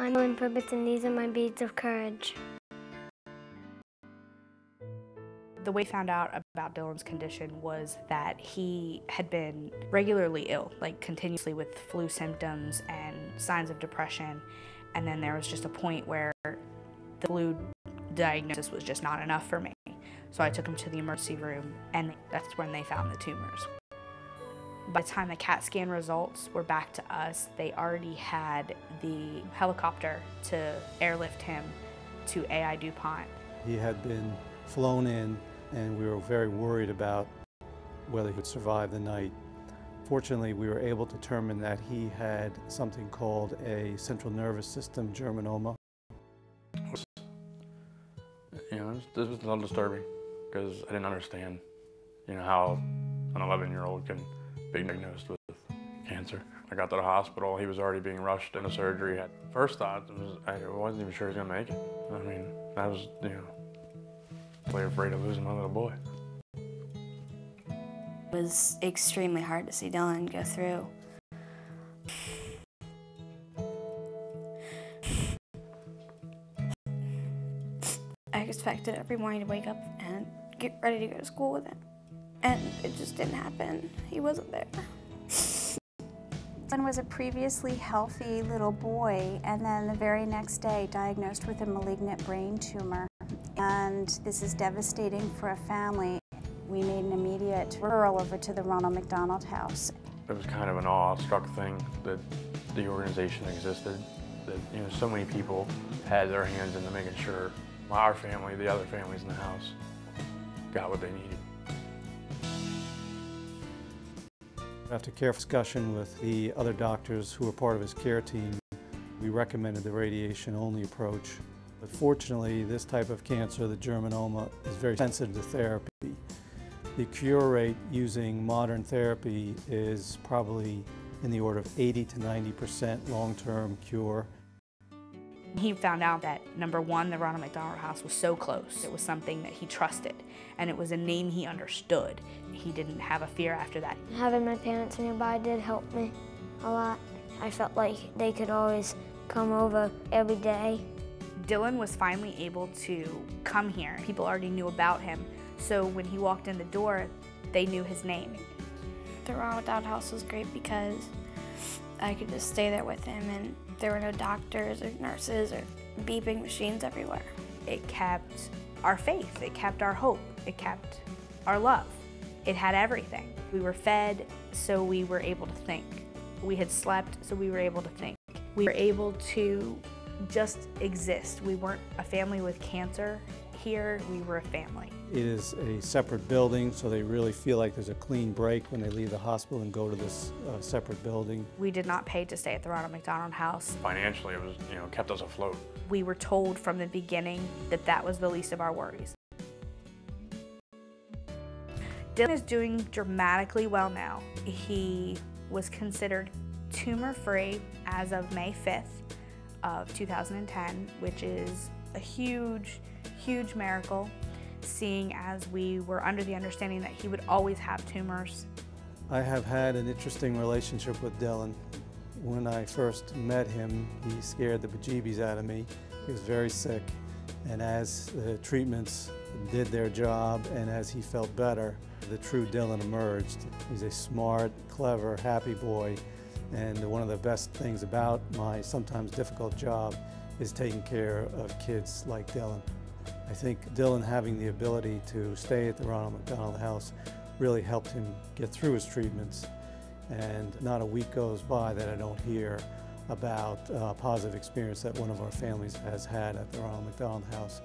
I'm Dylan Pribbits, and these are my beads of courage. The way we found out about Dylan's condition was that he had been regularly ill, like continuously with flu symptoms and signs of depression. And then there was just a point where the flu diagnosis was just not enough for me. So I took him to the emergency room, and that's when they found the tumors. By the time the CAT scan results were back to us, they already had the helicopter to airlift him to AI DuPont. He had been flown in, and we were very worried about whether he would survive the night. Fortunately, we were able to determine that he had something called a central nervous system germinoma. This was a little disturbing because I didn't understand, how an 11-year-old can be diagnosed with cancer. I got to the hospital, he was already being rushed into surgery. First thought was, I wasn't even sure he was gonna make it. I mean, I was, really afraid of losing my little boy. It was extremely hard to see Dylan go through. I expected every morning to wake up and get ready to go to school with him. And it just didn't happen. He wasn't there. Dylan was a previously healthy little boy, and then the very next day diagnosed with a malignant brain tumor. And this is devastating for a family. We made an immediate referral over to the Ronald McDonald house. It was kind of an awe-struck thing that the organization existed, that so many people had their hands into making sure our family, the other families in the house, got what they needed. After careful discussion with the other doctors who were part of his care team, we recommended the radiation-only approach. But fortunately, this type of cancer, the germinoma, is very sensitive to therapy. The cure rate using modern therapy is probably in the order of 80 to 90% long-term cure. He found out that, number one, the Ronald McDonald House was so close. It was something that he trusted, and it was a name he understood. He didn't have a fear after that. Having my parents nearby did help me a lot. I felt like they could always come over every day. Dylan was finally able to come here. People already knew about him, so when he walked in the door, they knew his name. The Ronald McDonald House was great because I could just stay there with him, and there were no doctors or nurses or beeping machines everywhere. It kept our faith, it kept our hope, it kept our love. It had everything. We were fed, so we were able to think. We had slept, so we were able to think. We were able to just exist. We weren't a family with cancer. Here, we were a family. It is a separate building, so they really feel like there's a clean break when they leave the hospital and go to this separate building. We did not pay to stay at the Ronald McDonald House. Financially, it was, kept us afloat. We were told from the beginning that that was the least of our worries. Dylan is doing dramatically well now. He was considered tumor-free as of May 5th of 2010, which is a huge, huge miracle, seeing as we were under the understanding that he would always have tumors. I have had an interesting relationship with Dylan. When I first met him, he scared the bejeebies out of me. He was very sick, and as the treatments did their job and as he felt better, the true Dylan emerged. He's a smart, clever, happy boy, and one of the best things about my sometimes difficult job is taking care of kids like Dylan. I think Dylan having the ability to stay at the Ronald McDonald House really helped him get through his treatments, and not a week goes by that I don't hear about a positive experience that one of our families has had at the Ronald McDonald House.